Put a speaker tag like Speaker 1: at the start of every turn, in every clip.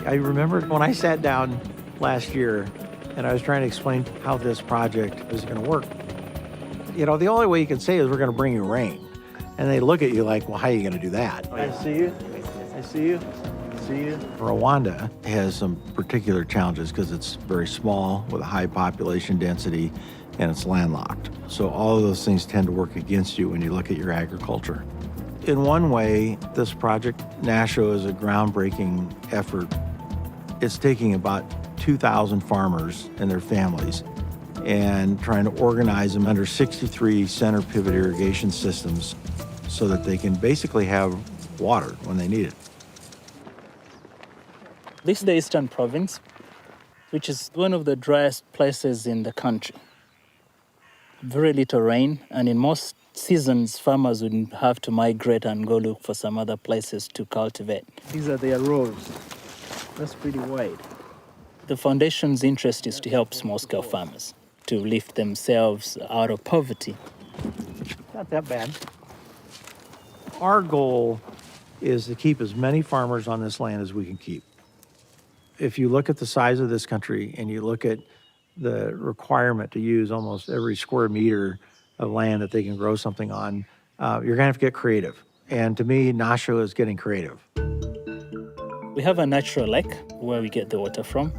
Speaker 1: I remember when I sat down last year and I was trying to explain how this project was going to work. You know, the only way you can say is we're going to bring you rain. And they look at you like, well, how are you going to do that?
Speaker 2: I see you. I see you. See you.
Speaker 1: Rwanda has some particular challenges because it's very small with a high population density and it's landlocked. So all of those things tend to work against you when you look at your agriculture. In one way, this project, NASHO, is a groundbreaking effort. It's taking about 2,000 farmers and their families and trying to organize them under 63 center pivot irrigation systems so that they can basically have water when they need it.
Speaker 3: This is the Eastern Province, which is one of the driest places in the country. Very little rain, and in most seasons, farmers would have to migrate and go look for some other places to cultivate.
Speaker 2: These are their rows. That's pretty wide.
Speaker 3: The foundation's interest is to help small-scale farmers to lift themselves out of poverty.
Speaker 1: Not that bad. Our goal is to keep as many farmers on this land as we can keep. If you look at the size of this country and you look at the requirement to use almost every square meter of land that they can grow something on, you're gonna have to get creative. And to me, NASHO is getting creative.
Speaker 3: We have a natural lake where we get the water from,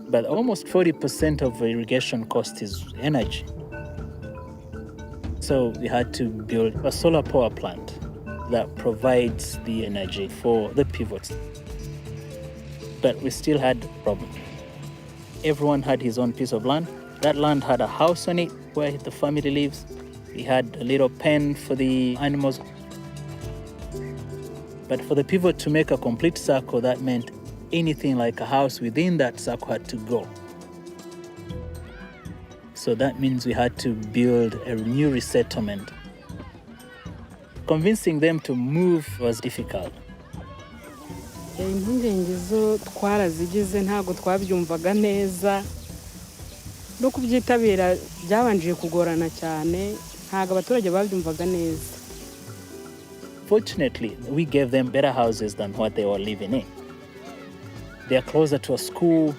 Speaker 3: but almost 40% of the irrigation cost is energy. So we had to build a solar power plant that provides the energy for the pivots. But we still had a problem. Everyone had his own piece of land. That land had a house on it where the family lives. We had a little pen for the animals. But for the pivot to make a complete circle, that meant anything like a house within that circle had to go. So that means we had to build a new resettlement. Convincing them to move was difficult.
Speaker 4: Impungenge zo twarazigize ntago twabyumvaga neza no kubyitabira byabanje kugorana cyane ntago abaturage babyumvaga neza.
Speaker 3: Fortunately, we gave them better houses than what they were living in. They are closer to a school,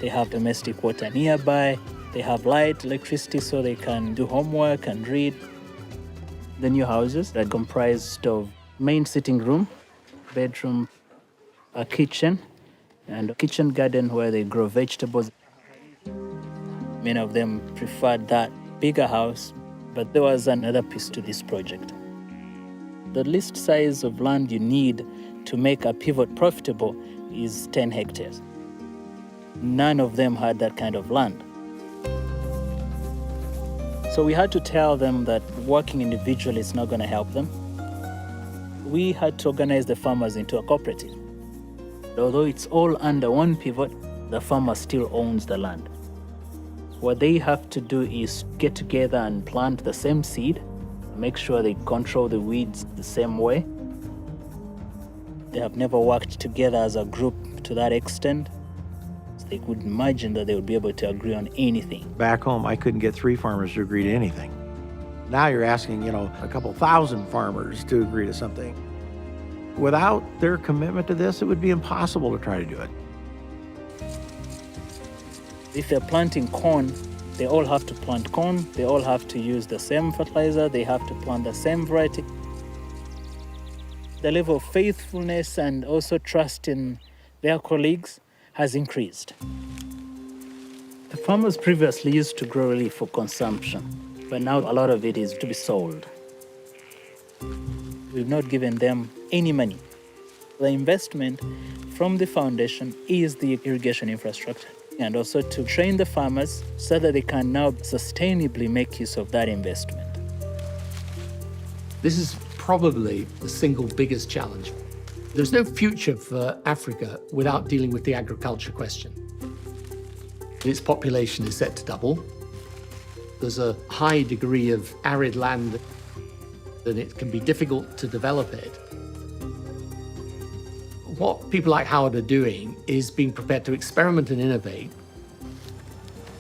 Speaker 3: they have domestic water nearby, they have light, electricity, so they can do homework and read. The new houses are comprised of main sitting room, bedroom, a kitchen, and a kitchen garden where they grow vegetables. Many of them preferred that bigger house, but there was another piece to this project. The least size of land you need to make a pivot profitable is 10 hectares. None of them had that kind of land. So we had to tell them that working individually is not going to help them. We had to organize the farmers into a cooperative. Although it's all under one pivot, the farmer still owns the land. What they have to do is get together and plant the same seed, make sure they control the weeds the same way. They have never worked together as a group to that extent. So they couldn't imagine that they would be able to agree on anything.
Speaker 1: Back home, I couldn't get 3 farmers to agree to anything. Now you're asking, a couple thousand farmers to agree to something. Without their commitment to this, it would be impossible to try to do it.
Speaker 3: If they're planting corn, they all have to plant corn, they all have to use the same fertilizer, they have to plant the same variety. The level of faithfulness and also trust in their colleagues has increased. The farmers previously used to grow really for consumption, but now a lot of it is to be sold. We've not given them any money. The investment from the foundation is the irrigation infrastructure, and also to train the farmers so that they can now sustainably make use of that investment.
Speaker 5: This is probably the single biggest challenge. There's no future for Africa without dealing with the agriculture question. Its population is set to double. There's a high degree of arid land, and it can be difficult to develop it. What people like Howard are doing is being prepared to experiment and innovate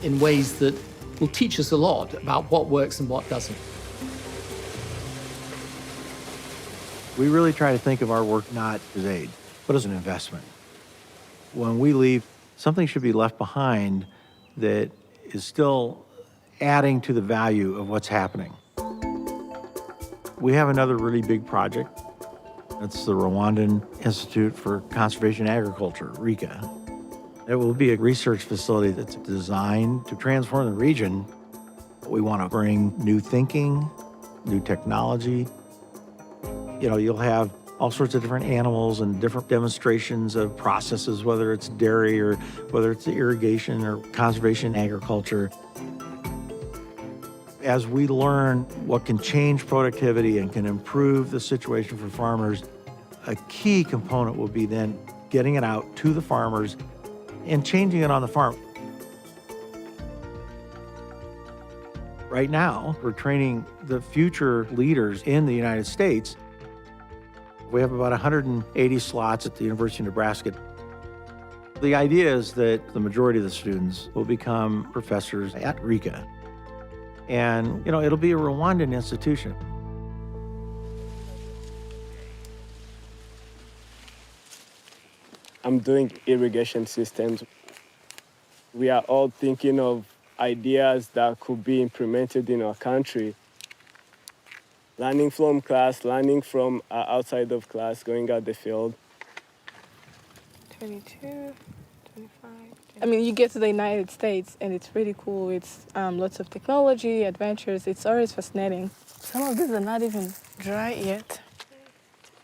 Speaker 5: in ways that will teach us a lot about what works and what doesn't.
Speaker 1: We really try to think of our work not as aid, but as an investment. when we leave, something should be left behind that is still adding to the value of what's happening. We have another really big project. It's the Rwandan Institute for Conservation Agriculture, RICA. It will be a research facility that's designed to transform the region. We want to bring new thinking, new technology. You know, you'll have all sorts of different animals and different demonstrations of processes, whether it's dairy or whether it's irrigation or conservation agriculture. As we learn what can change productivity and can improve the situation for farmers, a key component will be then getting it out to the farmers and changing it on the farm. Right now, we're training the future leaders in the United States. We have about 180 slots at the University of Nebraska. The idea is that the majority of the students will become professors at RICA. And, you know, it'll be a Rwandan institution.
Speaker 6: I'm doing irrigation systems. We are all thinking of ideas that could be implemented in our country. Learning from class, learning from outside of class, going out the field.
Speaker 7: 22, 25. I mean, you get to the United States and it's really cool. It's lots of technology, adventures. It's always fascinating. Some of these are not even dry yet.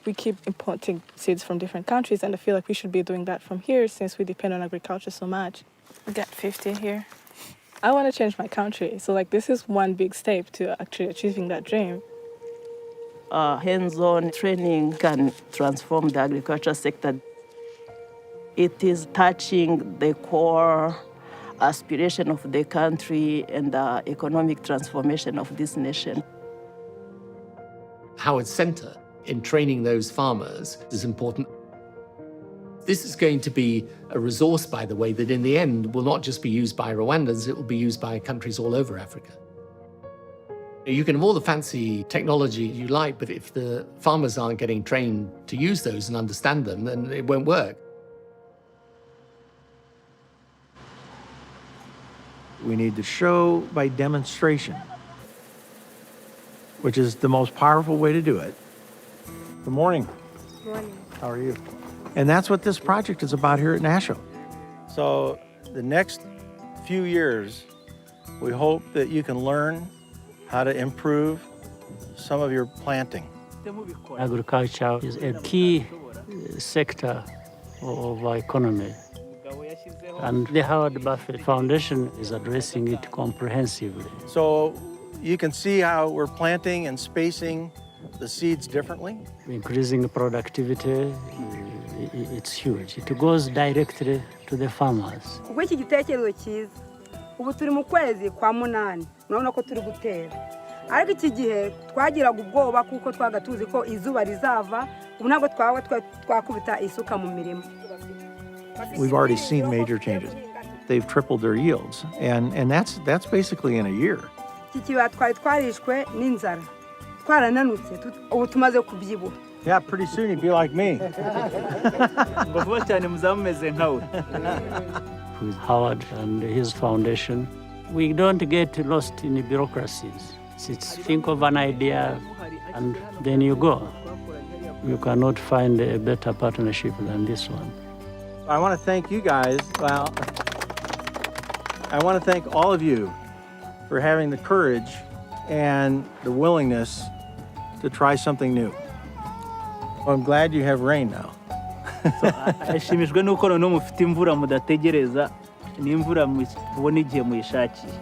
Speaker 7: We keep importing seeds from different countries, and I feel like we should be doing that from here since we depend on agriculture so much. We got 50 here. I want to change my country, so like this is one big step to actually achieving that dream.
Speaker 8: Hands-on training can transform the agriculture sector. It is touching the core aspiration of the country and the economic transformation of this nation.
Speaker 5: Howard's Center in training those farmers is important. This is going to be a resource, by the way, that in the end will not just be used by Rwandans, it will be used by countries all over Africa. You can have all the fancy technology you like, but if the farmers aren't getting trained to use those and understand them, then it won't work.
Speaker 1: We need to show by demonstration, which is the most powerful way to do it. Good morning.
Speaker 7: Good morning.
Speaker 1: How are you? And that's what this project is about here at Nashville. So the next few years, we hope that you can learn how to improve some of your planting.
Speaker 9: Agriculture is a key sector of our economy. And the Howard Buffett Foundation is addressing it comprehensively.
Speaker 1: So you can see how we're planting and spacing the seeds differently.
Speaker 9: Increasing productivity, it's huge. It goes directly to the farmers.
Speaker 10: Kuko iki gitekerezo cyiza ubu turi mu kwezi kwa munani urabona ko turi gutera ariko iki gihe twagiraga ubwoba kuko twagatuzi ko izuba rizava ubu ntabwo twakubita isuka mu mirimo.
Speaker 1: We've already seen major changes. They've tripled their yields, and that's basically in a year.
Speaker 10: Iki kibaya twari twarishwe n'inzara twarananutse ubu tumaze kubyibuha.
Speaker 1: Yeah, pretty soon you'd be like me.
Speaker 9: With Howard and his foundation, we don't get lost in bureaucracies. It's think of an idea and then you go. You cannot find a better partnership than this one.
Speaker 1: I want to thank you guys. Well, I want to thank all of you for having the courage and the willingness to try something new. I'm glad you have rain now.
Speaker 3: ashimishwe nuko noneho mufite imvura mudategereza n'imvura mubona igihe muyishakiye.